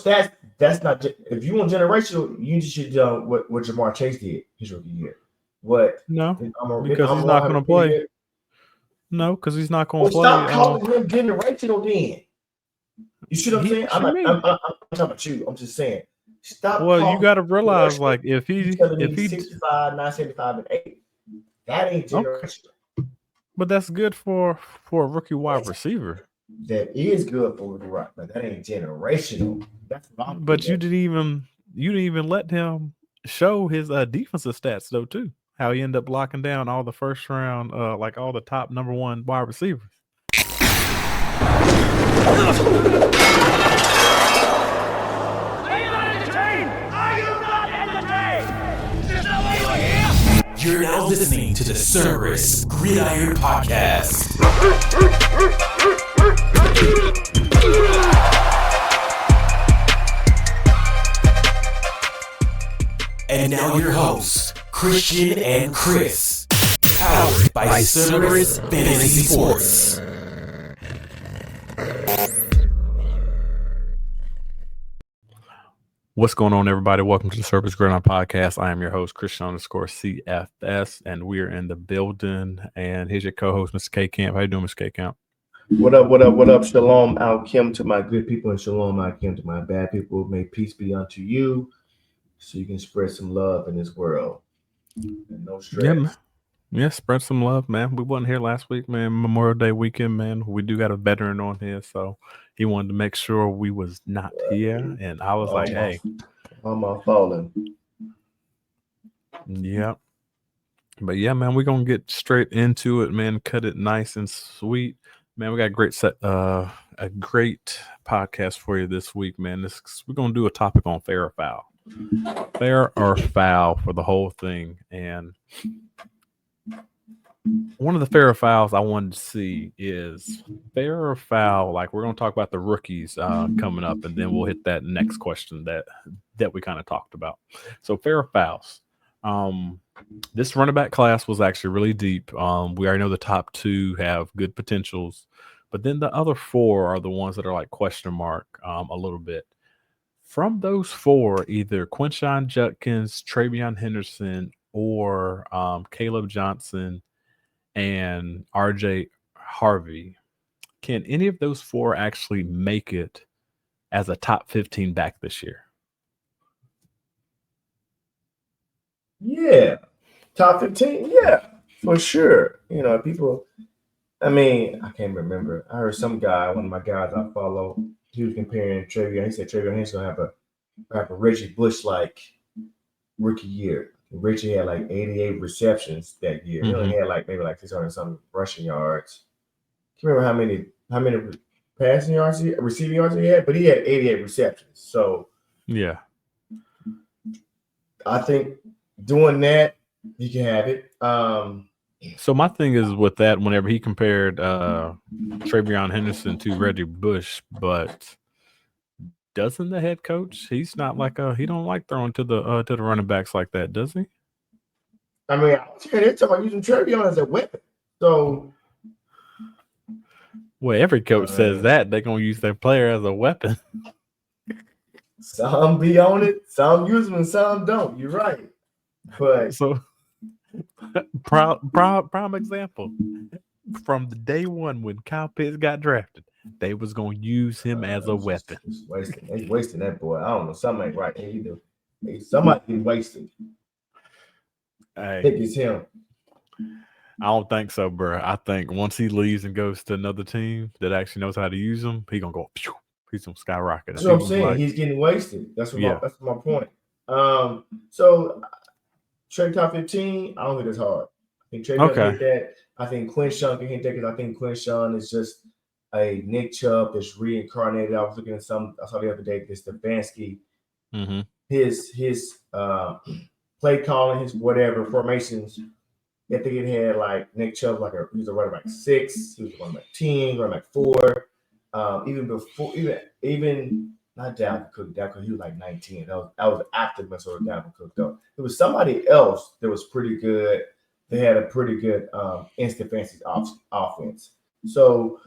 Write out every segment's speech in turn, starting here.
stats. That's not. If you want generational, you just should do what Jamar Chase did his rookie year. What? No, because he's not going to play. No, because he's not going to play. Stop calling him generational then. You see what I'm saying? I'm talking about you. I'm just saying. Stop. Well, you got to realize, like, if he's 65, 975, and 8, that ain't generational. Okay. But that's good for a rookie wide receiver. That is good for the rock, but that ain't generational. That's but you didn't even let him show his defensive stats though too. How he ended up locking down all the first round, like all the top number one wide receivers. You're now listening to the Cerberus Gridiron Podcast. And now your hosts, Christian and Chris, powered by Cerberus Fantasy Sports. What's going on, everybody? Welcome to the Cerberus Gridiron Podcast. I am your host, Quinshon_CFS, and we're in the building. And here's your co-host, Mr. K Camp. How you doing, Mr. K Camp? What up? Shalom Al-Kim to my good people and shalom Al-Kim to my bad people. May peace be unto you so you can spread some love in this world. And no stress. Yeah, spread some love, man. We wasn't here last week, man. Memorial Day weekend, man. We do got a veteran on here, so he wanted to make sure we was not here. And I was like, hey. I'm falling. Yeah. But yeah, man, we're going to get straight into it, man. Cut it nice and sweet. Man, we got a great podcast for you this week, man. We're going to do a topic on fair or foul. Fair or foul for the whole thing. And one of the fair or fouls I wanted to see is fair or foul. Like, we're going to talk about the rookies coming up, and then we'll hit that next question that we kind of talked about. So fair or fouls. This running back class was actually really deep. We already know the top two have good potentials, but then the other four are the ones that are like question mark a little bit. From those four, either Quinshon, Judkins, TreVeyon, Henderson, or Caleb Johnson and RJ Harvey, can any of those four actually make it as a top 15 back this year? Yeah, top 15. Yeah, for sure. You know, people. I mean, I can't remember. I heard some guy, one of my guys I follow, he was comparing TreVeyon. He said TreVeyon is gonna have a Reggie Bush like rookie year. Reggie had like 88 receptions that year. He only had maybe 600 some rushing yards. Can't remember how many passing yards, receiving yards he had, but he had 88 receptions. So yeah, I think doing that, you can have it. So my thing is with that, whenever he compared TreVeyon Henderson to Reggie Bush, but doesn't the head coach? He's not like he don't like throwing to the running backs like that, does he? I mean, they're talking about using TreVeyon as a weapon. So, well, every coach says that they're gonna use their player as a weapon. Some be on it, some use them, and some don't. You're right, but so prime example from the day one when Kyle Pitts got drafted. They was gonna use him as a weapon. They wasting that boy. I don't know. Something ain't right. Somebody getting wasted. Hey, I think it's him. I don't think so, bro. I think once he leaves and goes to another team that actually knows how to use him, he's gonna go. He's gonna skyrocket. That's what I'm saying. He's getting wasted. That's my point. So trade top 15. I don't think it's hard. I think Trey can hit that. I think Quinshon can hit that because I think Quinshon is just a Nick Chubb that's reincarnated. I was looking at I saw the other day, this Stefanski, his play calling, his whatever formations. I think it had like Nick Chubb, he was a running back 6, he was a running back 10, running back 4. Even not Dalvin Cook. He was like 19. That was after Minnesota Dalvin Cook though. It was somebody else that was pretty good. They had a pretty good instant fantasy offense. So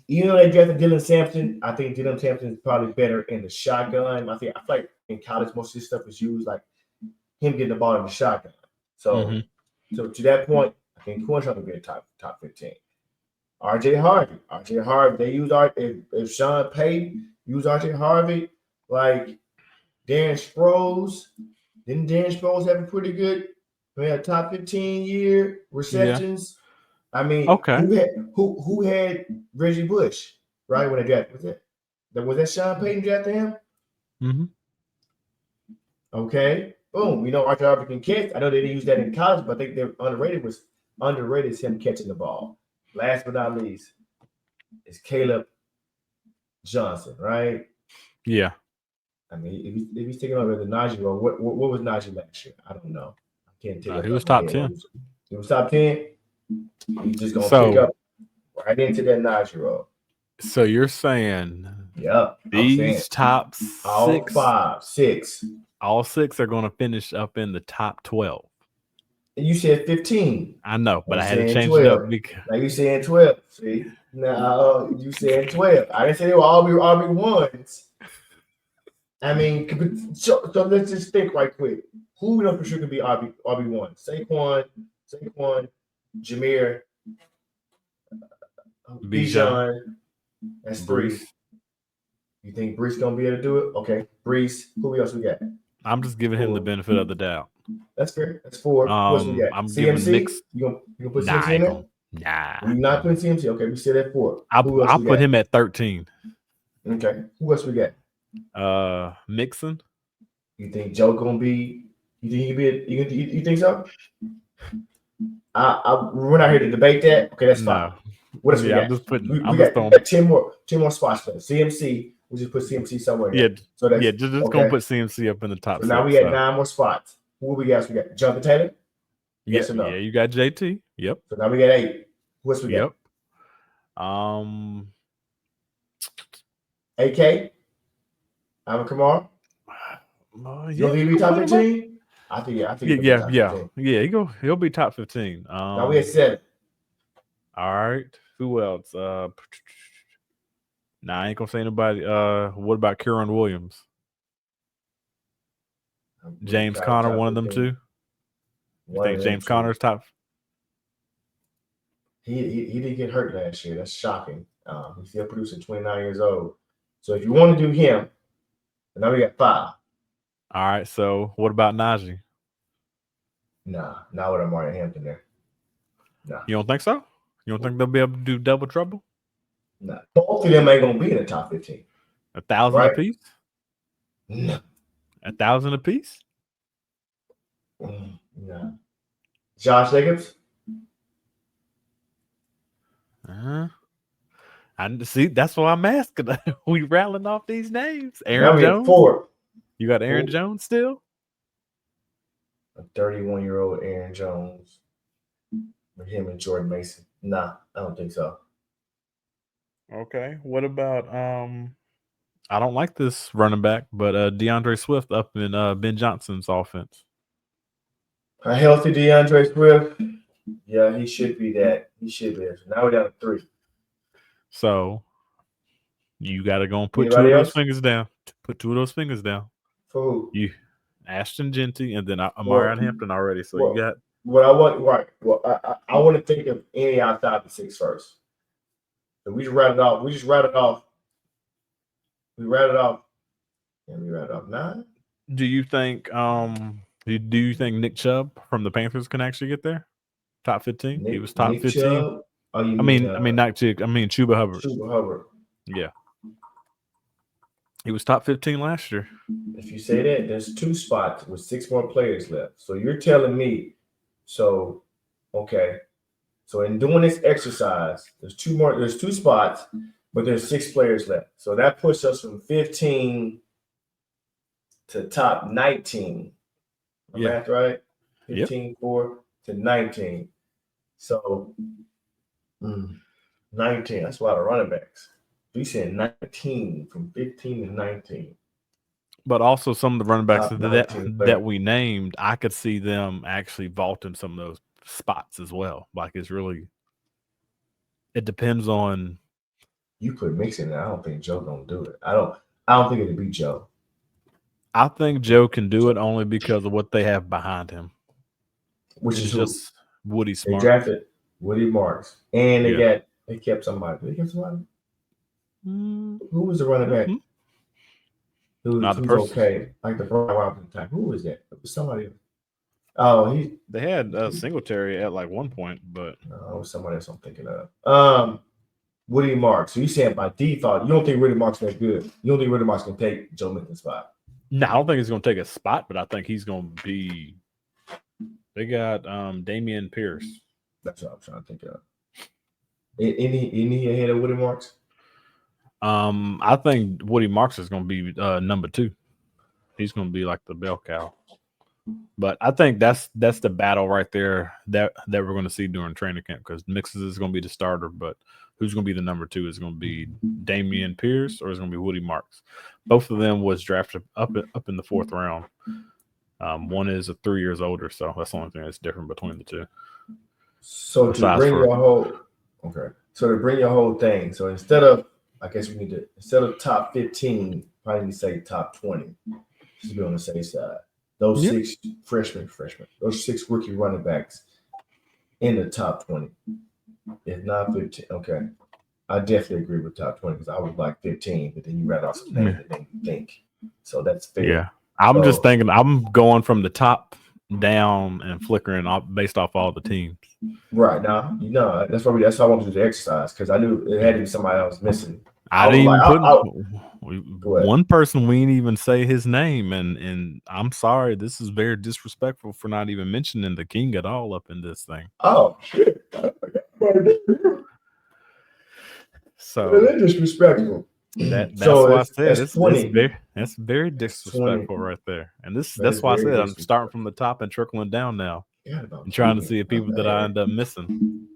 even though they drafted Dylan Sampson, I think Dylan Sampson is probably better in the shotgun. I feel like in college most of this stuff is used like him getting the ball in the shotgun. So, so to that point, I think Quinshon will be a top 15. RJ Harvey. They use if Sean Payton use RJ Harvey like Darren Sproles. Didn't Darren Sproles have a pretty good? We had a top 15 year receptions. Yeah. I mean, who had Reggie Bush right when they drafted? Was that Sean Payton drafted him? Mm-hmm. Okay, boom. We know RJ Harvey can catch. I know they didn't use that in college, but I think they're underrated is him catching the ball. Last but not least is Caleb Johnson, right? Yeah. I mean, if he's taking over the Najee role, what was Najee last year? I don't know. I can't tell you. He was top 10. He was top 10. He's just gonna pick up right into that Najee role. So you're saying, these top six, all six are going to finish up in the top 12. You said 15. I know, but I had to change 12. It up because now you saying 12. See, now you saying 12. I didn't say they were all be RB1s. I mean, so let's just think right quick. Who we know for sure can be RB1? Saquon, Jameer, Bijan. That's three. You think Brees gonna be able to do it? Okay, Brees. Who else we got? I'm just giving him the benefit of the doubt. That's fair. That's 4. Who else we got? I'm CMC. Giving You gonna put CMC in there? Nah. You're not putting CMC. Okay, we said that 4. I'll put him at 13. Okay. Who else we got? Mixon. You think Joe gonna be? You think he be? You think so? We're not here to debate that. Okay, that's fine. No. What else we got? I'm just putting. We got 10 more spots left. CMC. We just put CMC somewhere. Yeah. So that's, just gonna put CMC up in the top. So now we got 9 more spots. Who we got? We got Jonathan Taylor. Yes or no? Yeah, you got JT. Yep. So now we got 8. Who else we got? AK. Alvin Kamara. You think he'll be top 15? I think yeah. He'll be top 15. Now we at 7. All right. Who else? I ain't gonna say nobody. What about Kieran Williams? James Conner, one of them too. You think James Conner's top? He didn't get hurt last year. That's shocking. He's still producing 29 years old. So if you want to do him, now we got 5. All right. So what about Najee? Nah, not with Amari Hampton there. Nah. You don't think so? You don't think they'll be able to do double trouble? Nah. Both of them ain't gonna be in the top 15. 1,000 apiece? No. 1,000 apiece? Nah. Josh Jacobs? I see. That's why I'm asking. We rattling off these names. Aaron Jones. 4. You got Aaron Jones still? A 31-year-old Aaron Jones. With him and Jordan Mason. Nah, I don't think so. Okay. What about I don't like this running back, but DeAndre Swift up in Ben Johnson's offense. A healthy DeAndre Swift. Yeah, he should be that. He should be. So now we're down to 3. So you got to go and put 2 of those fingers down. Put 2 of those fingers down. For who? You, Ashton Genty, and then Amari Hampton already. So you got. What I want, right? Well, I want to think of any outside the 6 first. So we just rattled off. We rattled off. And we rattled off 9. Do you think? Do you think Nick Chubb from the Panthers can actually get there? Top 15. He was top 15. Chubb? I mean, not Chick. I mean, Chuba Hubbard. Chuba Hubbard. Yeah. He was top 15 last year. If you say that, there's 2 spots with 6 more players left. So you're telling me, okay. So in doing this exercise, there's 2 spots, but there's 6 players left. So that puts us from 15 to top 19. Math right? 15, 4 to 19. So 19. That's a lot of running backs. We said 19 from 15 to 19. But also some of the running backs that we named, I could see them actually vaulting some of those spots as well. Like it depends on you put Mixon in, I don't think Joe gonna do it. I don't think it'd be Joe. I think Joe can do it only because of what they have behind him, Which is just Woody Smart. They drafted Woody Marks, and they kept somebody. They kept somebody. Who was the running back? Who's okay, like the Brian Robinson type. Who was that? It was somebody else. Oh, they had Singletary at like one point, but it was somebody else I'm thinking of. Woody Marks. So you said by default, you don't think Woody Marks that good? You don't think Woody Marks can take Joe Mixon's spot? No, I don't think he's going to take a spot, but I think he's going to be. They got Damian Pierce. That's what I'm trying to think of. Any ahead of Woody Marks? I think Woody Marks is going to be number 2. He's going to be like the bell cow. But I think that's the battle right there that we're going to see during training camp, because Mixon is going to be the starter, but who's going to be the number 2 is going to be Damian Pierce or is going to be Woody Marks. Both of them was drafted up in the 4th round. One is 3 years older, so that's the only thing that's different between the two. So to bring your whole thing, so instead of top 15, probably say top 20, just be on the safe side. Those 6 freshmen, those 6 rookie running backs in the top 20. If not 15, okay. I definitely agree with top 20 because I was like 15, but then you read off some names that didn't think. So that's fair. Yeah. I'm just thinking I'm going from the top down and flickering based off all the teams. Right. Now, that's why I wanted to do the exercise, because I knew it had to be somebody I was missing. I didn't even put one person. We didn't even say his name, and I'm sorry. This is very disrespectful for not even mentioning the king at all up in this thing. Oh shit! So that's disrespectful. That's why I said that's very disrespectful right there. And that's why I said I'm starting from the top and trickling down now. I'm trying to see the people that I end up missing.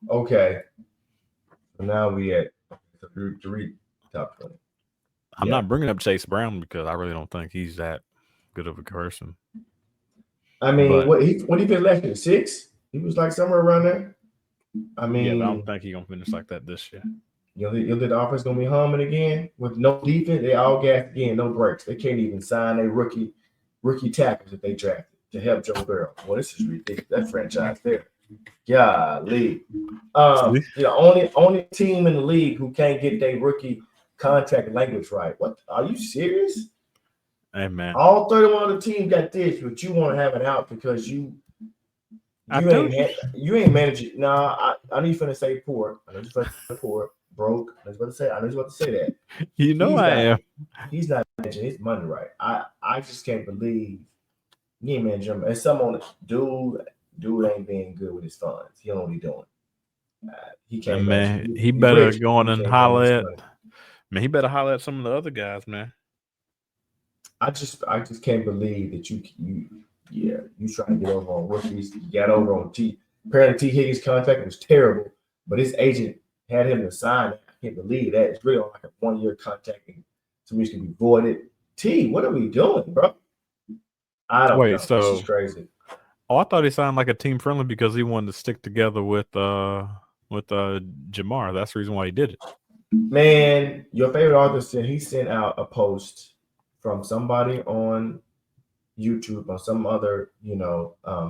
Okay. So now we at the top 20. I'm not bringing up Chase Brown because I really don't think he's that good of a person. I mean, what he been left in 6? He was like somewhere around there. I mean, but I don't think he's gonna finish like that this year. You think the offense gonna be humming again with no defense? They all gas again, no breaks. They can't even sign a rookie tackles that they drafted to help Joe Burrow. Well, this is ridiculous. That franchise there. Golly. Only team in the league who can't get their rookie contract language right. What? Are you serious? Hey, man. All 31 of the teams got this, but you want to have it out because you ain't managing. Nah, I know you're finna say poor. I know you're finna say poor, broke. I know you're about to say that. You know I am. He's not managing his money right. I just can't believe he ain't managing. And some on the dude ain't being good with his funds. He don't know what he's doing. He can't. Man, he better go on and holler at. Man, he better holler at some of the other guys, man. I just can't believe that you trying to get over on rookies. You got over on Apparently T. Higgins' contract was terrible, but his agent had him to sign it. I can't believe that. It's really on like a 1-year contract, and some reason can be voided. T, what are we doing, bro? I don't know. So this is crazy. Oh, I thought he signed like a team friendly because he wanted to stick together with Jamar. That's the reason why he did it. Man, your favorite author sent out a post from somebody on YouTube or some other,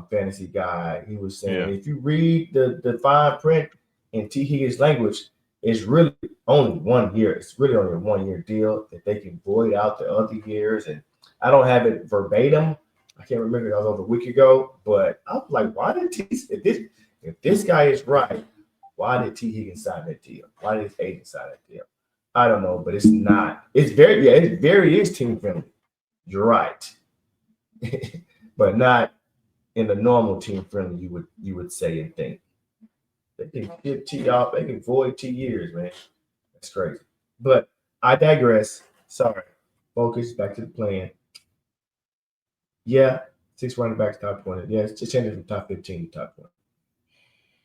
fantasy guy. He was saying if you read the fine print in T. Higgins' language, it's really only 1 year. It's really only a 1-year deal that they can void out the other years. And I don't have it verbatim. I can't remember. That was over a week ago. But I'm like, why did if this guy is right, why did T. Higgins sign that deal? Why did his agent sign that deal? I don't know, but it's not. It is team friendly. You're right. But not in the normal team friendly you would say and think. They can get T off, they can void 2 years, man. That's crazy. But I digress. Sorry. Focus back to the plan. Yeah, 6 running backs top 20. Yeah, it's just changing from top 15 to top 20.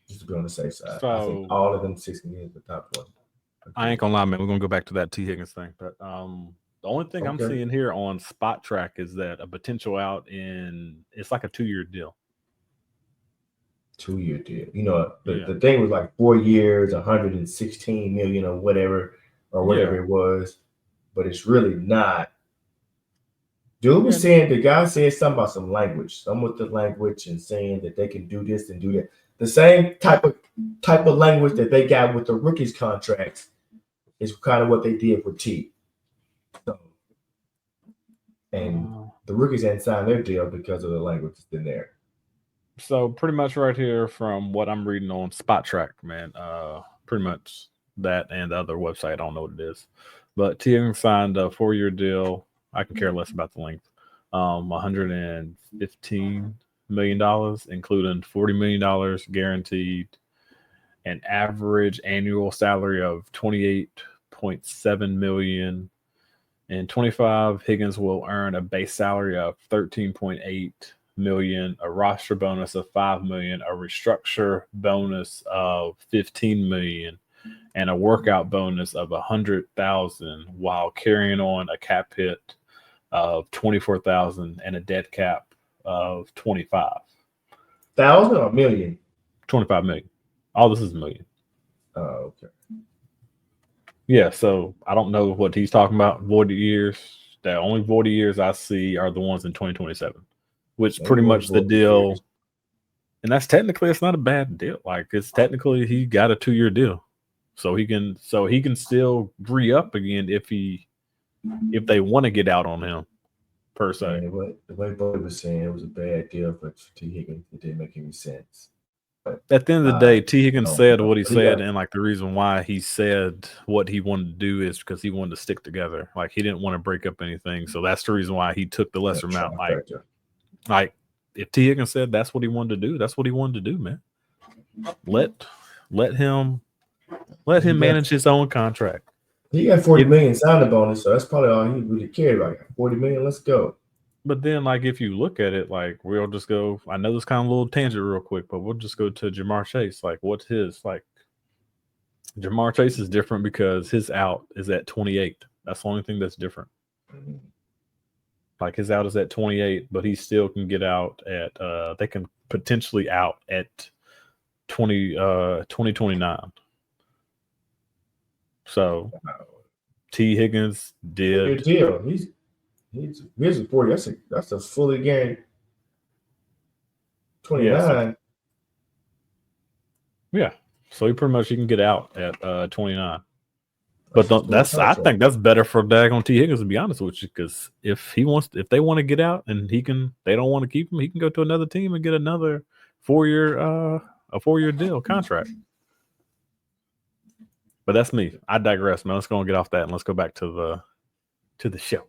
Just to be on the safe side. So, I think all of them 6 can get the top 20. Okay. I ain't gonna lie, man. We're gonna go back to that T. Higgins thing. But the only thing I'm seeing here on Spotrac is that a potential out it's like a 2-year deal. 2-year deal. The thing was like 4 years, 116 million or whatever it was, but it's really not. Dude was saying, the guy said something about some with the language and saying that they can do this and do that. The same type of language that they got with the rookies contracts is kind of what they did with T. So, and the rookies hadn't signed their deal because of the language that's in there. So pretty much right here from what I'm reading on Spotrac, man, pretty much that and the other website, I don't know what it is. But T. Higgins signed a 4-year deal. I can care less about the length. $115 million, including $40 million guaranteed, an average annual salary of $28.7 million. In 25, Higgins will earn a base salary of $13.8 million, a roster bonus of $5 million, a restructure bonus of $15 million, and a workout bonus of $100,000, while carrying on a cap hit of $24,000 and a dead cap of $25,000 or million. $25 million. All this is million. Oh, okay. Yeah, so I don't know what he's talking about. Voided years. The only voided years I see are the ones in 2027, which pretty much the deal. Years. And that's technically, it's not a bad deal. Like, it's technically he got a 2-year deal, so he can still re-up again if they want to get out on him, per se. Man, the way Bo was saying, it was a bad deal for T. Higgins. It didn't make any sense. But, at the end of the day, T. Higgins said what he said, and like the reason why he said what he wanted to do is because he wanted to stick together. Like, he didn't want to break up anything, so that's the reason why he took the lesser amount. Like if T. Higgins said that's what he wanted to do, that's what he wanted to do, man. Let him manage his own contract. He got $40 million signing bonus, so that's probably all he really cared about. $40 million, let's go. But then, like, if you look at it, like, we'll just go. I know this kind of little tangent real quick, but we'll just go to Jamar Chase. Like, what's his? Like, Jamar Chase is different because his out is at 28. That's the only thing that's different. Like, his out is at 28, but he still can get out at. They can potentially out at 2029. So, T. Higgins did. Good deal. Here's a 40. That's a fully guaranteed 29. Yeah. So he can get out at 29. But I think that's better for daggone T. Higgins, to be honest with you, because if they want to get out and they don't want to keep him, he can go to another team and get another 4-year deal contract. But that's me. I digress, man. Let's go and get off that and let's go back to the show.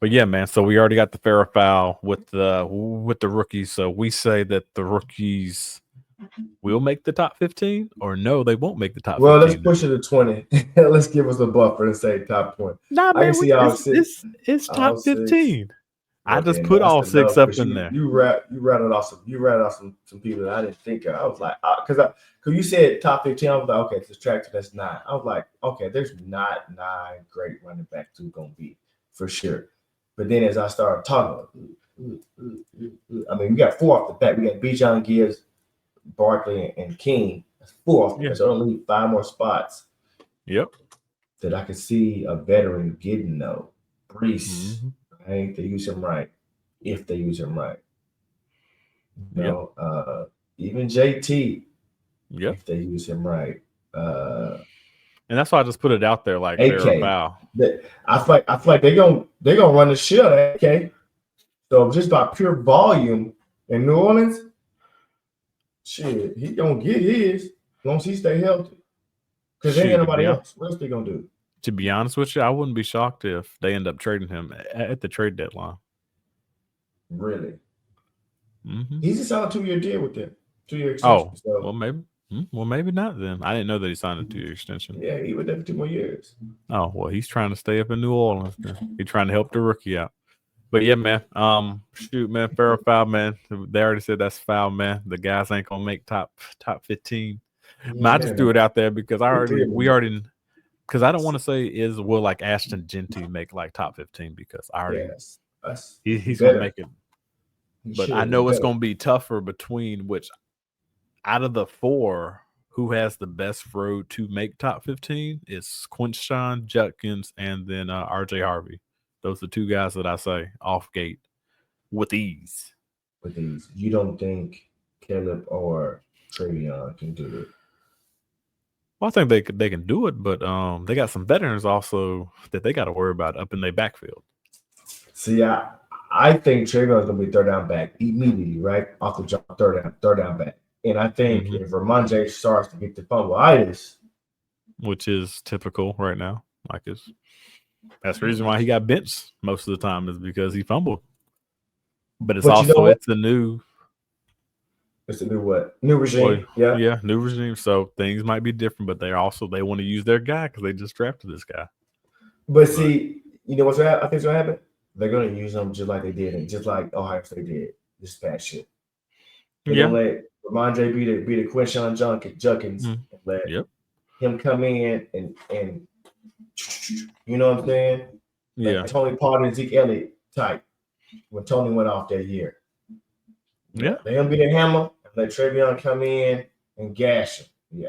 But yeah, man. So we already got the fair or foul with the rookies. So we say that the rookies will make the top 15, or no, they won't make the top 15. Well, let's push it to 20. Let's give us a buffer and say top 20. Nah, man, it's top 15. I just put all 6 up in there. You rattled off some people that I didn't think of. I was like, because you said top 15, I was like, okay, subtract that's 9. I was like, okay, there's not 9 great running backs who gonna be for sure. But then as I started talking, I mean, we got 4 off the bat. We got Bijan, Gibbs, Barkley, and King. That's 4 off the bat. So I only need 5 more spots. Yep. That I could see a veteran getting though. Brees. Mm-hmm. Right? They use him right. If they use him right. Even JT. Yep. If they use him right. And that's why I just put it out there like fair or foul. I feel like they're gonna run the shit out of AK. So just by pure volume in New Orleans, shit, he gonna get his as long as he stay healthy. Because there ain't nobody else. What else they gonna do? To be honest with you, I wouldn't be shocked if they end up trading him at the trade deadline. Really? Mm-hmm. He's just on a 2-year deal with them. 2-year extension. Well, maybe. Well, maybe not then. I didn't know that he signed a 2-year extension. Yeah, he was there for 2 more years. Oh, well, he's trying to stay up in New Orleans. He's trying to help the rookie out. But yeah, man. Shoot, man. Fair or foul, man. They already said that's foul, man. The guys ain't gonna make top 15. Yeah. Man, I just threw it out there because because I don't want to say will like Ashton Genty make like top 15 because I already he's gonna make it. But I know it's going to be tougher between which out of the four, who has the best road to make top 15 is Quinshon, Judkins, and then RJ Harvey. Those are two guys that I say off gate with ease. With ease. You don't think Caleb or TreVeyon can do it? Well, I think they can do it, but they got some veterans also that they got to worry about up in their backfield. See, I think TreVeyon is going to be third down back immediately, right? Off the jump, third down back. And I think if Ramondre starts to get the fumbleitis, which is typical right now, that's the reason why he got benched most of the time is because he fumbled. But it's it's a new what? New regime. Well, yeah, new regime. So things might be different, but they want to use their guy because they just drafted this guy. But see, you know what's I think what's gonna happen? They're gonna use them just like they did, and just like Ohio State did this past shit. They're gonna let Ramondre be the Quinshon Judkins and let him come in and you know what I'm saying? Like Tony Pollard and Zeke Elliott type when Tony went off that year. Yeah. Let him be the hammer and let TreVeyon come in and gash him. Yeah.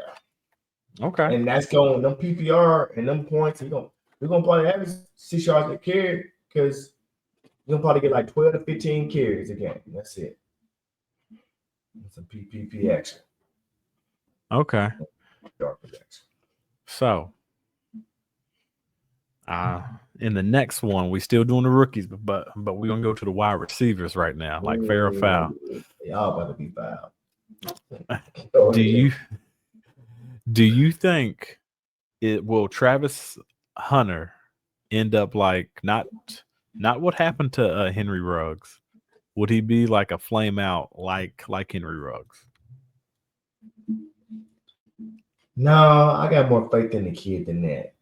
Okay. And that's going them PPR and them points. We're gonna probably average 6 yards a carry because you're gonna probably get like 12 to 15 carries a game. That's it. Some PPP action. Okay. Dark projection. So, in the next one, we still doing the rookies, but we're gonna go to the wide receivers right now, like fair or foul. Y'all about to be foul. Do you think it will Travis Hunter end up like not what happened to Henry Ruggs? Would he be like a flame out like Henry Ruggs? No, I got more faith in the kid than that.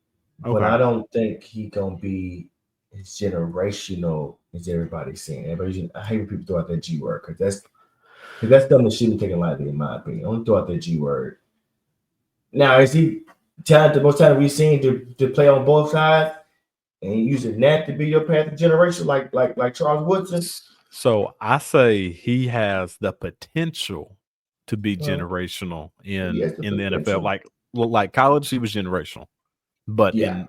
Okay. But I don't think he gonna be as generational as everybody's saying. I hate when people throw out that G word because that's something that shouldn't be taken lightly, in my opinion. Don't throw out that G word. Now, is he the most talented we've seen to play on both sides and using that to be your path to generation, like Charles Woodson? So I say he has the potential to be generational in the NFL. Like college, he was generational, but in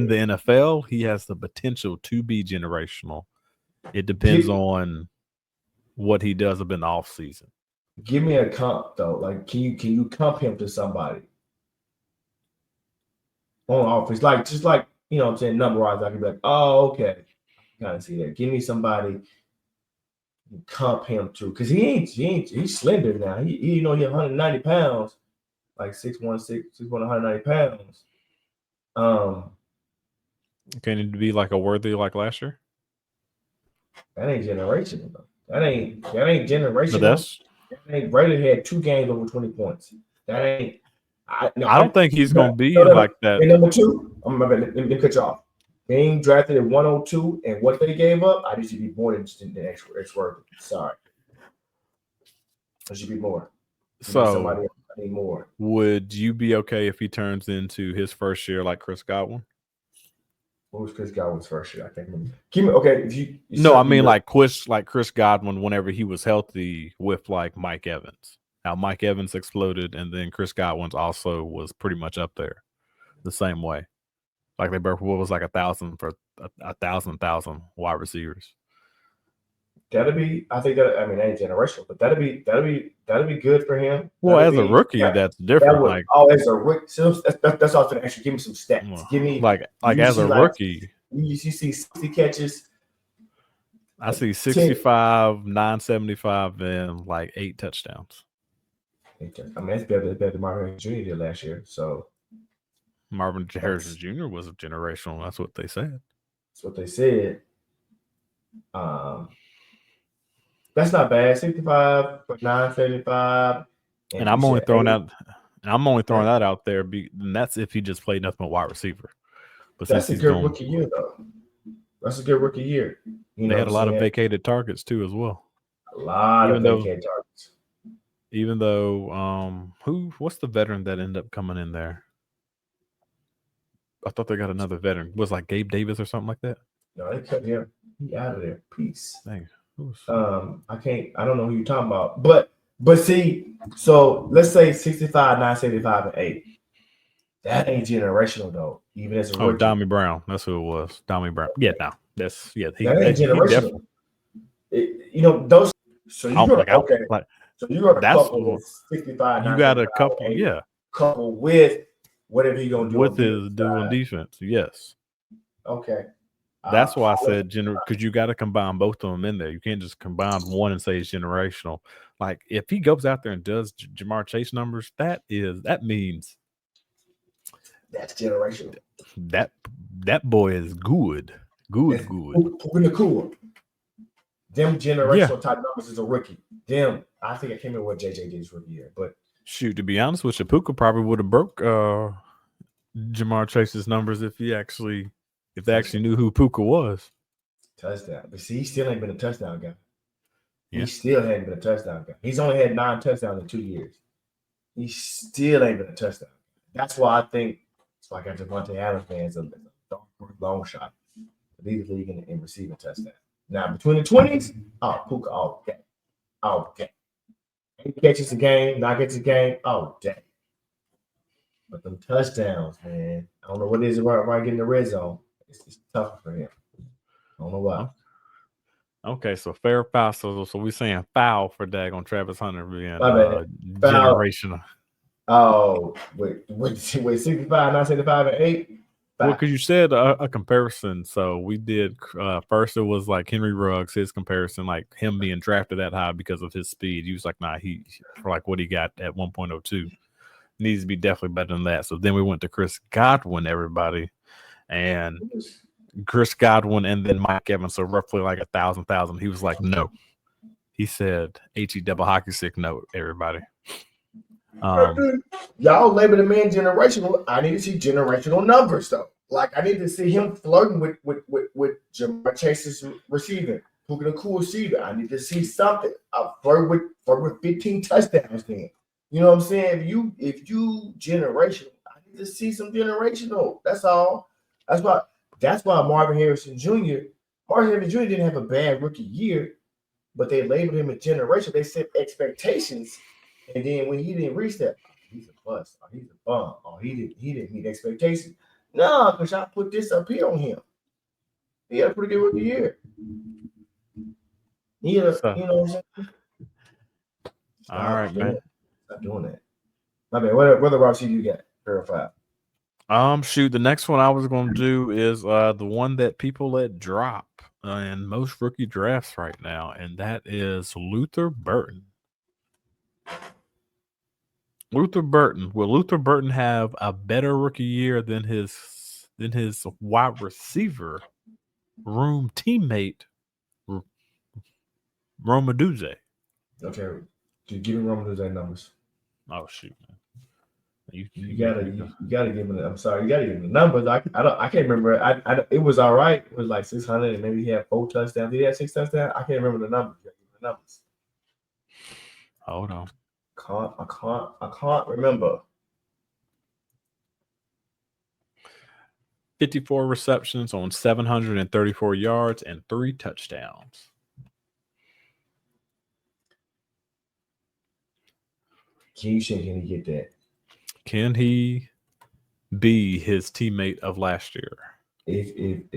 the NFL, he has the potential to be generational. It depends on what he does up in the off season. Give me a comp though. Like, can you comp him to somebody on offense? Just like you know what I'm saying, number wise, I can be like, oh, okay, kind of see that. Give me somebody. Comp him to because he's slender now. He 190 pounds, like 6'1", 190 pounds. Can it be like a worthy like last year? That ain't generational though. That ain't generational. That ain't Brady had 2 games over 20 points. That ain't. I don't think he's gonna be like that. And number 2, let me cut you off. Being drafted at 102 and what they gave up, I need you to be more than X-Worthy. Sorry. I should be more. So somebody else. I need more. Would you be okay if he turns into his first year like Chris Godwin? What was Chris Godwin's first year? I think. Okay. If you no, I mean like Chris Godwin whenever he was healthy with like Mike Evans. Now Mike Evans exploded, and then Chris Godwin's also was pretty much up there the same way. Like they both was like 1,000 for 1,000 wide receivers. That'd be. I think that. I mean, that ain't generational, but that'd be good for him. Well, as a rookie, that's different. As a rookie, so that's all. Actually, give me some stats. Give me like as a rookie. You see 60 catches. I see 65, 975, and like 8 touchdowns. I mean, that's better than Marvin Harrison Jr. did last year. So. Marvin Harrison Jr. was generational. That's what they said. That's what they said. That's not bad. 65 for 975. And I'm only throwing that out there. And that's if he just played nothing but wide receiver. But that's a good rookie year, though. That's a good rookie year. They had a lot of vacated targets too, as well. A lot of vacated targets. Even though, what's the veteran that ended up coming in there? I thought they got another veteran. Was like Gabe Davis or something like that? No, they cut him. He out of there. Peace. Dang. I don't know who you're talking about. But see, so let's say 65, 975, and 8. That ain't generational though, even as a rookie. Dommy Brown. That's who it was. Dommy Brown. Yeah, no. That ain't generational. Those. So you so you got a couple with 65. You got a couple, couple with whatever he gonna do with his doing defense. Yes. Okay. That's why I said because you got to combine both of them in there. You can't just combine one and say it's generational. Like if he goes out there and does Jamar Chase numbers, that means that's generational. That boy is good. Good. Put in the cool. Them generational type numbers as a rookie. I think I came in what JJ did his rookie year. But shoot, to be honest with you, Puka probably would have broke Jamar Chase's numbers if they actually knew who Puka was. Touchdown. But see, he still ain't been a touchdown guy. Yeah. He still hadn't been a touchdown guy. He's only had 9 touchdowns in 2 years. He still ain't been a touchdown. That's why I think it's like I Devontae Adams fans a long shot. Lead the league in receiving touchdown. Now between the 20s, Puka, okay. 8 catches a game, 9 catches a game, dang. But them touchdowns, man, I don't know what it is right getting the red zone. It's tough for him. I don't know why. Okay, so fair foul. So we're saying foul for daggone Travis Hunter being generational. With 65, 975, and 8. Well, because you said a comparison. So we did first. It was like Henry Ruggs, his comparison, like him being drafted that high because of his speed. He was like, nah, he for like what he got at 1.02 needs to be definitely better than that. So then we went to Chris Godwin, everybody, and Chris Godwin, and then Mike Evans. So roughly like 1,000. He was like, no. He said HE double hockey stick note, everybody. Y'all label the man generational. I need to see generational numbers though. Like I need to see him flirting with Jamar Chase's receiving, Puka Nacua receiver. I need to see something. Flirt with 15 touchdowns. Then you know what I'm saying. If you generational, I need to see some generational. That's all. That's why Marvin Harrison Jr. didn't have a bad rookie year, but they labeled him a generation. They set expectations. And then when he didn't reach that, he's a bust, or he's a bum, or he didn't meet expectations. No, because I put this up here on him. He had a pretty good rookie year. You know what I'm saying? All right, man. Stop doing that. My bad. What other Rob you got? Verified. Shoot, the next one I was going to do is the one that people let drop in most rookie drafts right now, and that is Luther Burton. Luther Burton. Will Luther Burton have a better rookie year than his wide receiver room teammate Romaduze? Okay, give me Romaduze numbers. Oh shoot, man. You gotta give me. I'm sorry, you gotta give me the numbers. I can't remember. It was all right. It was like 600, and maybe he had 4 touchdowns. Did he have 6 touchdowns? I can't remember the numbers. Hold on. I can't remember. 54 receptions on 734 yards and 3 touchdowns. Can he get that? Can he be his teammate of last year? If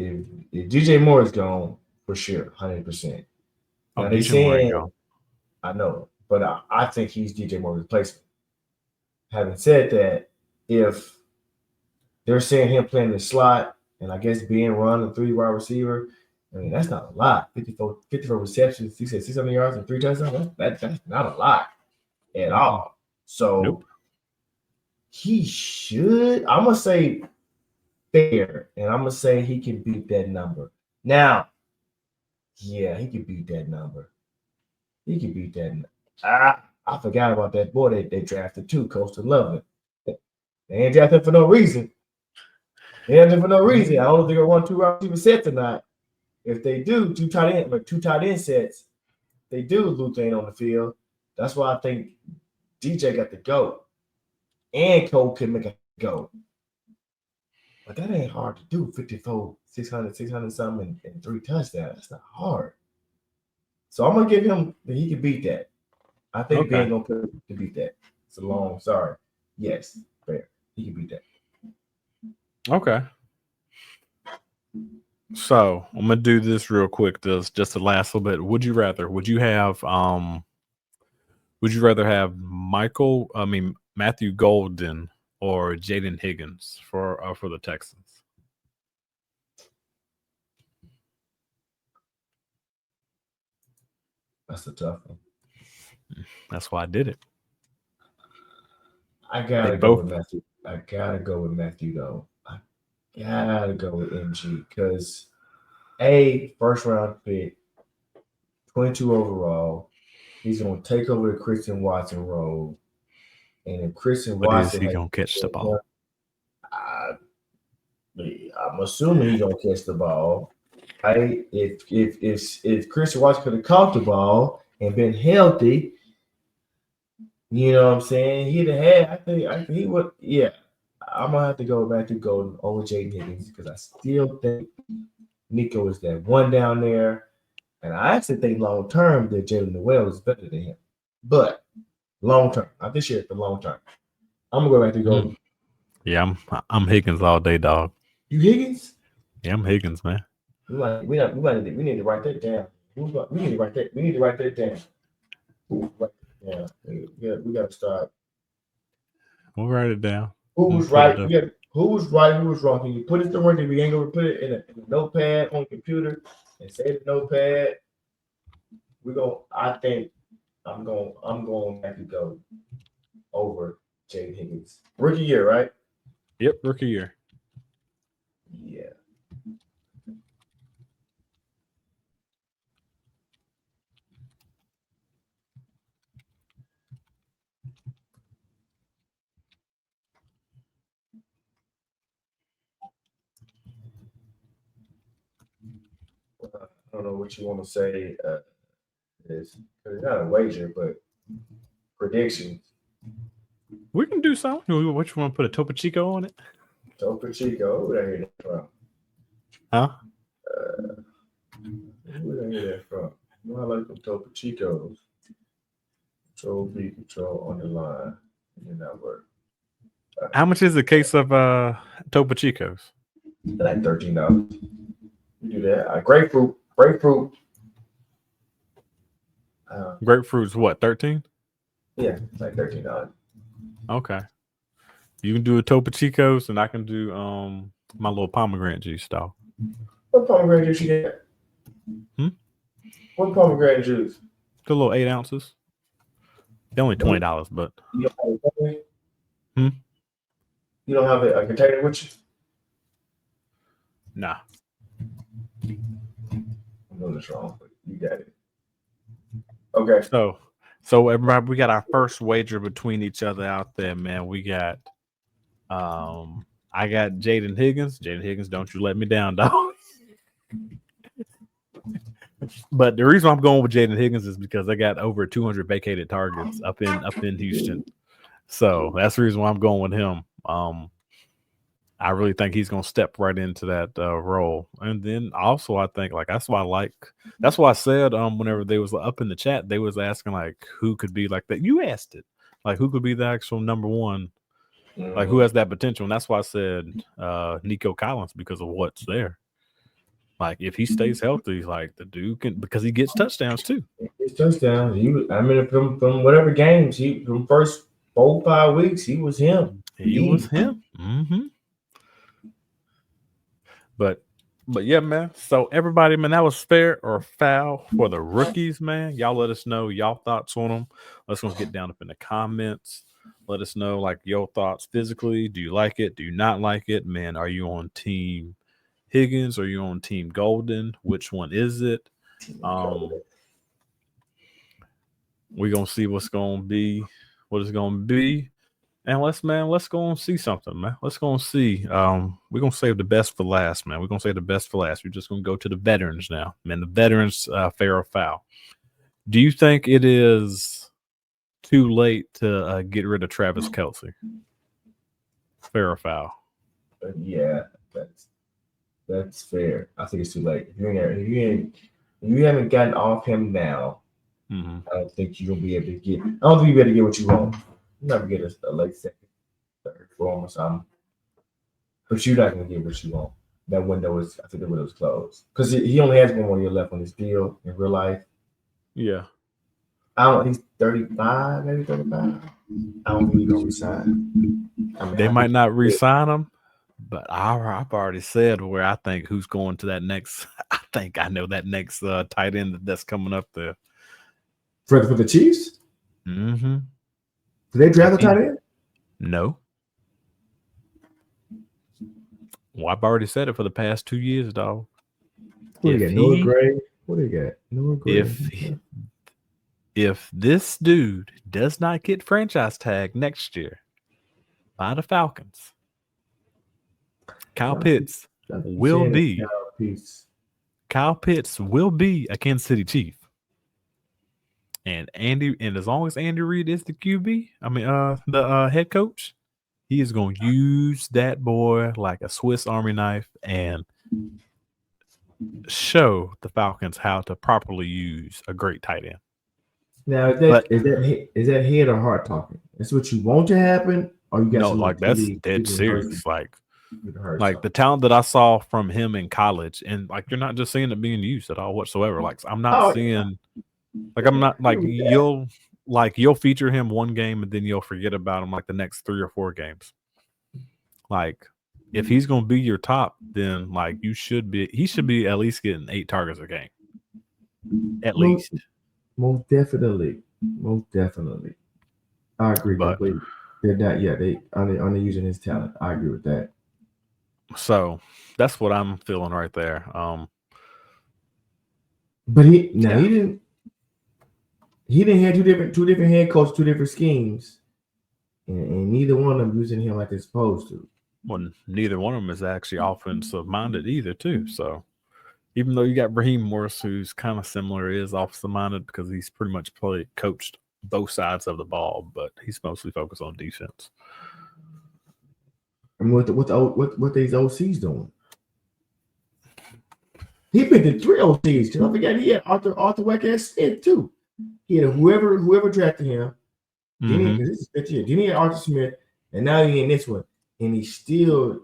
DJ Moore is gone, for sure, 100%. Oh, DJ Moore ain't gone. I know, but I think he's DJ Moore's replacement. Having said that, if they're saying him playing the slot and I guess being run a 3 wide receiver, I mean, that's not a lot. 54 receptions, 600 yards and 3 touchdowns. That's not a lot at all. So he should, I'm going to say fair, and I'm going to say he can beat that number. Now, yeah, he can beat that number. He can beat that. I forgot about that boy they drafted too, Coastal Loveland. They ain't drafted for no reason. I don't know if they're going to run 2 wide receiver sets or not. If they do, 2 tight end sets, they do, Luther ain't on the field. That's why I think DJ got the go. And Cole can make a go. But that ain't hard to do. 54, 600 something, and 3 touchdowns. That's not hard. So I'm gonna give him that he can beat that. I think Okay. Ben gonna put to beat that. It's a long. Sorry. Yes, fair. He can beat that. Okay. So I'm gonna do this real quick. This just the last little bit. Would you rather? Would you rather have Matthew Golden or Jaden Higgins for the Texans? That's a tough one. That's why I did it. I gotta go with Matthew. I gotta go with Matthew though. I gotta go with MG because first round pick, 22 overall. He's gonna take over the Christian Watson role, and if Christian Watson is he gonna catch the ball? I'm assuming he's gonna catch the ball. Right? If Christian Watson could have caught the ball and been healthy, you know what I'm saying? He'd have had. I think he would. Yeah, I'm gonna have to go with Matthew Golden over Jaden Higgins because I still think Nico is that one down there, and I actually think long term that Jalen Noel is better than him. But long term, not this year, but long term, I'm gonna go Matthew Golden. Yeah, I'm Higgins all day, dog. You Higgins? Yeah, I'm Higgins, man. We need to write that down. We need to write that down. Yeah, we got to start. We'll write it down. Who was right? Who was right? Who was wrong? Can you put it somewhere? That we ain't gonna put it in a notepad on the computer and save the notepad. I think I'm going back to go over Jaden Higgins. Rookie year, right? Yep, rookie year. Yeah. I don't know what you want to say. It's not a wager, but predictions. We can do something. What you want to put a Topo Chico on it? Topo Chico, who did I hear that from? Huh? Who did I hear that from? You know, I like them Topo Chicos. Control B, control on the line. And that work. How much is a case of Topo Chicos? Like $13. You do that. Grapefruit. Grapefruit's what, 13? Yeah, it's like $13. Okay. You can do a Topo Chicos, and I can do my little pomegranate juice, dog. What pomegranate juice you get? What pomegranate juice? The little 8 ounces. They're only $20, but you don't have a You don't have a container with you? Nah. I know that's wrong, but you got it. Okay. So everybody, we got our first wager between each other out there, man. We got I got Jaden Higgins. Jaden Higgins, don't you let me down, dog. But the reason I'm going with Jaden Higgins is because I got over 200 vacated targets up in Houston. So that's the reason why I'm going with him. I really think he's going to step right into that role. And then also I think that's why I said whenever they was up in the chat, they was asking like who could be like that. You asked it. Like who could be the actual number one? Like who has that potential? And that's why I said Nico Collins because of what's there. Like if he stays healthy, like the dude can, because he gets touchdowns too. His touchdowns. From whatever games from first 4-5 weeks, he was him. He was him. Mm-hmm. But yeah, man. So everybody, man, that was fair or foul for the rookies, man. Y'all let us know y'all thoughts on them. Let's go get down up in the comments. Let us know like your thoughts physically. Do you like it? Do you not like it? Man, are you on team Higgins? Are you on team Golden? Which one is it? We're gonna see what it's gonna be. And let's go and see something, man. Let's go and see. We're gonna save the best for last, man. We're gonna save the best for last. We're just gonna go to the veterans now, man. The veterans, fair or foul. Do you think it is too late to get rid of Travis Kelce? Fair or foul? Yeah, that's fair. I think it's too late. If you ain't You haven't gotten off him now. Mm-hmm. I don't think you're gonna be able to get. I don't think you're able to get what you want. You're not gonna get a late second, third, fourth, or something. But you're not gonna get what you want. That window is, I think the window's closed because he only has one more year left on his deal in real life. Yeah. He's 35, maybe 35. I don't think he's gonna resign. They might not resign him, but I've already said where I think who's going to that next. I think I know that next tight end that's coming up there. For the Chiefs? Mm-hmm. Did they draft a tight end? No. Well, I've already said it for the past 2 years, dog. What do you got? Noah Gray? What do you got? Noah Gray. If this dude does not get franchise tag next year by the Falcons, Kyle Pitts will be a Kansas City Chief. And as long as Andy Reid is the QB, the head coach, he is going to use that boy like a Swiss Army knife and show the Falcons how to properly use a great tight end. Now, is that head or heart talking? That's what you want to happen, or you got that's dead serious. Like the talent that I saw from him in college, and like you're not just seeing it being used at all whatsoever. Like I'm not seeing, like I'm not like you'll feature him one game and then you'll forget about him like the next 3 or 4 games. Like if he's gonna be your top, then like he should be at least getting 8 targets a game, at least. Most definitely. I agree completely. They're not. Yeah, they are using his talent. I agree with that. So that's what I'm feeling right there. But he didn't have two different head coaches, 2 different schemes, and neither one of them using him like they're supposed to. Well, neither one of them is actually offensive minded either, too. So even though you got Raheem Morris, who's kind of similar, is offensive minded because he's pretty much coached both sides of the ball, but he's mostly focused on defense. I mean, what these OCs doing? He picked the 3 OCs because I forgot he had Arthur Smith too. He had whoever drafted him. Mm-hmm. This is 5th year. Then he had Arthur Smith, and now he in this one, and he's still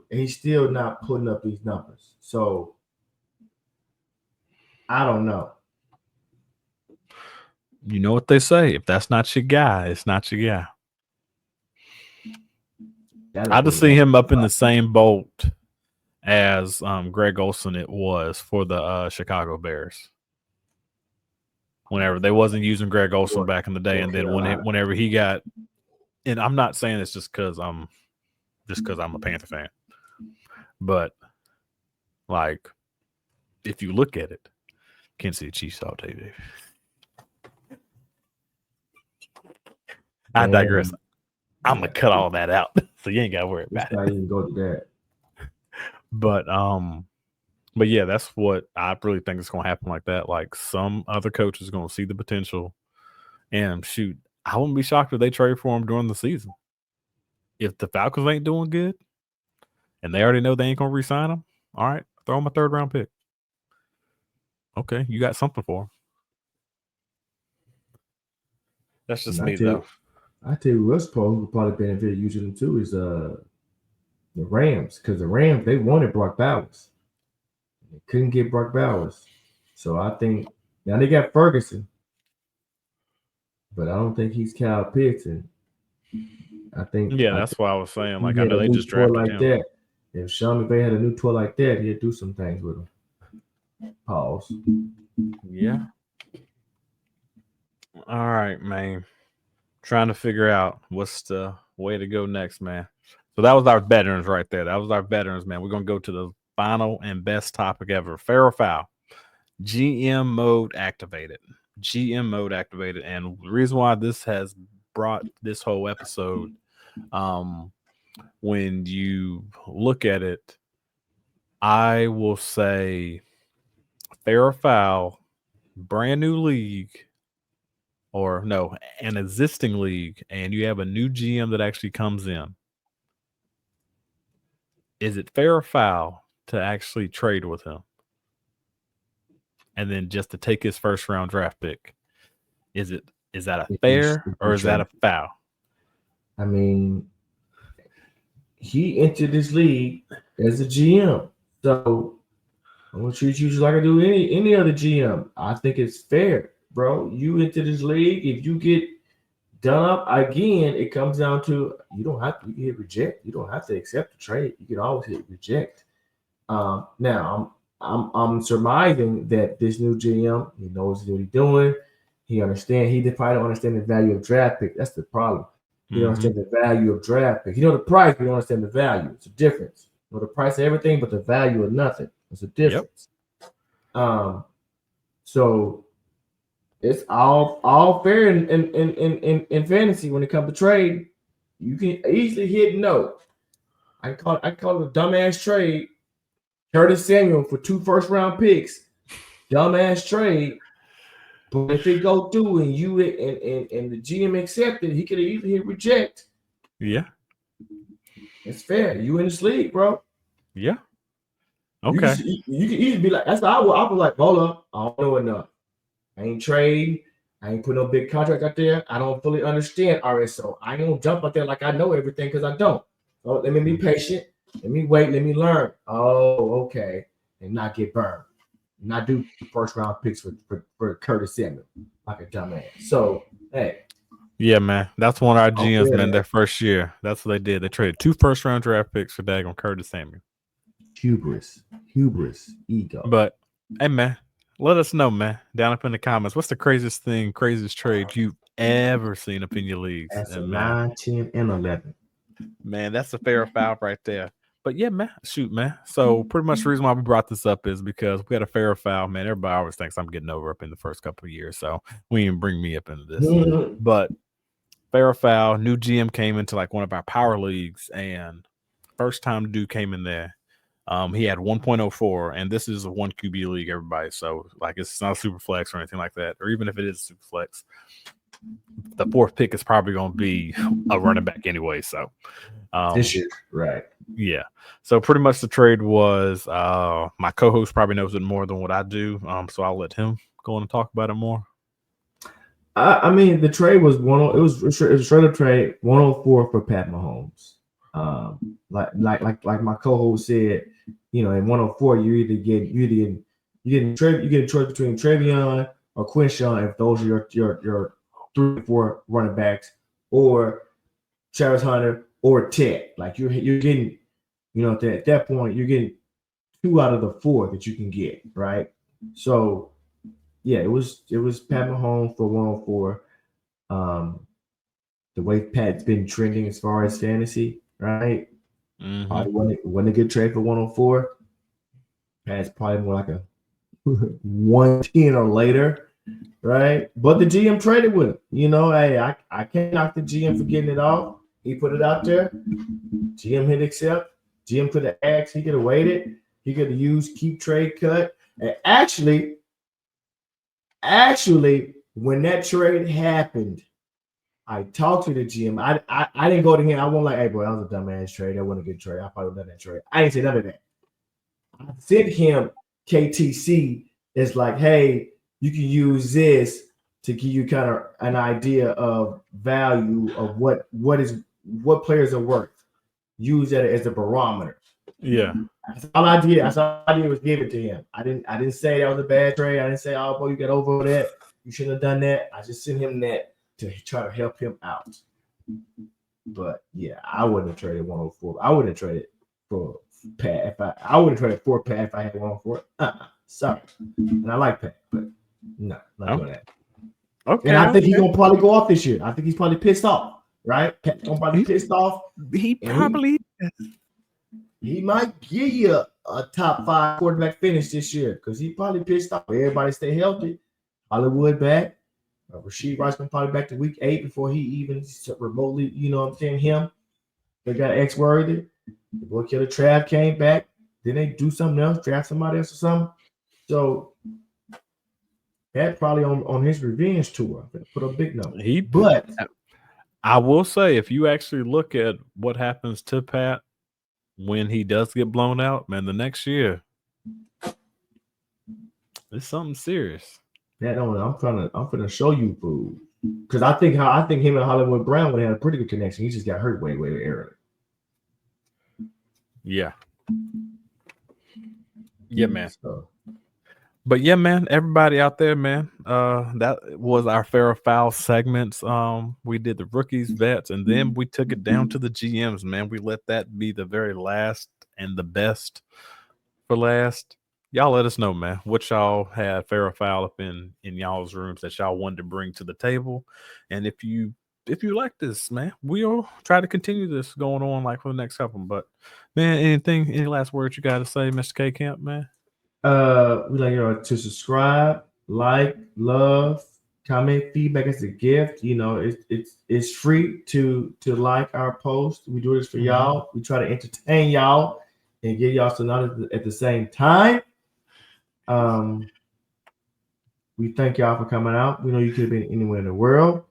not putting up these numbers. So I don't know. You know what they say: if that's not your guy, it's not your guy. I just see him up in the same boat as Greg Olsen it was for the Chicago Bears. Whenever they wasn't using Greg Olsen back in the day, and then whenever he got, and I'm not saying it's just because I'm a Panther fan, but like if you look at it, Kansas City Chiefs all day, baby. I digress. I'm gonna cut all that out, so you ain't gotta worry about it. I didn't go to that. But yeah, that's what I really think is gonna happen like that. Like some other coach is gonna see the potential, and shoot, I wouldn't be shocked if they trade for him during the season. If the Falcons ain't doing good, and they already know they ain't gonna re-sign him, all right, throw him a 3rd round pick. Okay, you got something for him. That's just me, though. I tell you what's probably benefit using them too is the Rams, because the Rams, they wanted Brock Bowers. They couldn't get Brock Bowers. So I think now they got Ferguson, but I don't think he's Kyle Pitts. And I think that's why I was saying, like, I know they just drafted like him. That. If Sean McVay had a new tour like that, he'd do some things with him. Pause. Yeah. All right, man. Trying to figure out what's the way to go next, man. So that was our veterans right there. That was our veterans, man. We're going to go to the final and best topic ever. Fair or foul? GM mode activated. GM mode activated. And the reason why this has brought this whole episode, when you look at it, I will say fair or foul, brand new league, or no, an existing league, and you have a new GM that actually comes in. Is it fair or foul to actually trade with him? and then just to take his first round draft pick. Is that a fair or is that a foul? I mean, he entered this league as a GM, so I'm gonna treat you just like I do any other GM. I think it's fair, bro. You enter this league, if you get done up again, it comes down to you can hit reject. You don't have to accept the trade. You can always hit reject. Now I'm surmising that this new GM, he knows what he's doing. He understands. He probably don't understand the value of draft pick. That's the problem. You don't understand the value of draft pick. You know the price, but you don't understand the value. It's a difference. You know the price of everything, but the value of nothing. It's a difference. Yep. So it's all fair in fantasy when it comes to trade. You can easily hit no. I call it a dumbass trade. Curtis Samuel for 2 first-round picks. Dumbass trade. But if it go through and you and the GM accepted, he could have easily hit reject. Yeah. It's fair. You in this league, bro. Yeah. Okay. You can easily be like, that's how I was like, hold up, I don't know enough. I ain't trade. I ain't put no big contract out there. I don't fully understand RSO. I ain't gonna jump out there like I know everything because I don't. So let me be patient. Let me wait. Let me learn. Oh, okay. And not get burned. Not do first round picks for Curtis Samuel like a dumbass. So hey. Yeah, man. That's one of our GMs, man. Their first year. That's what they did. They traded 2 first-round draft picks for daggone Curtis Samuel. Hubris, ego. But hey, man, let us know, man, down up in the comments. What's the craziest trade you've ever seen up in your leagues? That's 9, 10, and 11. Man, that's a fair foul right there. But yeah, man, shoot, man. So pretty much the reason why we brought this up is because we had a fair foul, man. Everybody always thinks I'm getting over up in the first couple of years, so we didn't bring me up into this. But fair foul, new GM came into like one of our power leagues, and first time dude came in there. He had 1.04, and this is a 1 QB league, everybody. So like it's not a super flex or anything like that, or even if it is super flex, the 4th pick is probably going to be a running back anyway. So this year, right? Yeah. So pretty much the trade was my co-host probably knows it more than what I do. So I'll let him go on and talk about it more. I mean, the trade was it was a straight up trade 104 for Pat Mahomes. Like my co-host said, you know, in 104 you get a choice between TreVeyon or Quinshon if those are your 3 or 4 running backs, or Travis Hunter or Ted. Like you're getting, you know, at that point you're getting 2 out of the 4 that you can get, right? So yeah, it was Pat Mahomes for 104. The way Pat's been trending as far as fantasy, right? Probably wasn't a good trade for 104. Pat's probably more like a 110 or later, right? But the GM traded with him. You know, hey, I can't knock the GM for getting it off. He put it out there. GM hit accept. GM could have asked. He could have waited. He could have used keep trade cut. And actually, when that trade happened, I talked to the GM. I didn't go to him. I wasn't like, hey, bro, that was a dumbass trade. That wasn't a good trade. I probably would have done that trade. I didn't say none of that. I sent him KTC. It's like, hey, you can use this to give you kind of an idea of value of what players are worth. Use that as a barometer. Yeah. That's all I did. That's all I did was give it to him. I didn't say that was a bad trade. I didn't say, oh, boy, you got over that. You shouldn't have done that. I just sent him that to try to help him out. But yeah, I wouldn't have traded 104. I wouldn't have traded for Pat I would have traded for Pat if I had 104. Sorry. And I like Pat, but no, not doing that. Okay. And I think he's gonna probably go off this year. I think he's probably pissed off, right? Pat's gonna probably be pissed off. He probably he might give you a top 5 quarterback finish this year because he probably pissed off. Everybody stay healthy. Hollywood back. Rasheed Rice can probably back to week 8 before he even remotely, you know what I'm saying, him. They got X-Worthy. The boy Killer Trav came back. Then they do something else, draft somebody else or something. So that probably on his revenge tour. Put a big number. But I will say, if you actually look at what happens to Pat when he does get blown out, man, the next year It's something serious. Yeah, no, I'm gonna show you food. Because I think him and Hollywood Brown would have had a pretty good connection. He just got hurt way early. Yeah. Yeah, man. So. But yeah, man, everybody out there, man, that was our fair or foul segments. We did the rookies, vets, and then we took it down to the GMs, man. We let that be the very last and the best for last. Y'all let us know, man, what y'all had fair or foul up in y'all's rooms that y'all wanted to bring to the table. And if you like this, man, we'll try to continue this going on like for the next couple. But man, any last words you got to say, Mr. K Camp, man? We like you to subscribe, like, love, comment, feedback is a gift. You know, it's free to like our post. We do this for y'all. We try to entertain y'all and give y'all some knowledge at the same time. We thank y'all for coming out. We know you could have been anywhere in the world,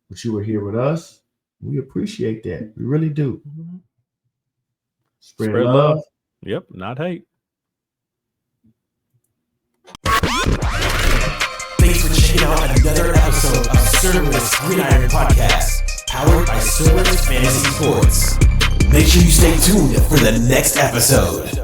but you were here with us. We appreciate that. We really do. Spread love. Yep, not hate. Thanks for checking out another episode of Cerberus Gridiron Podcast, powered by Cerberus Fantasy Sports. Make sure you stay tuned for the next episode.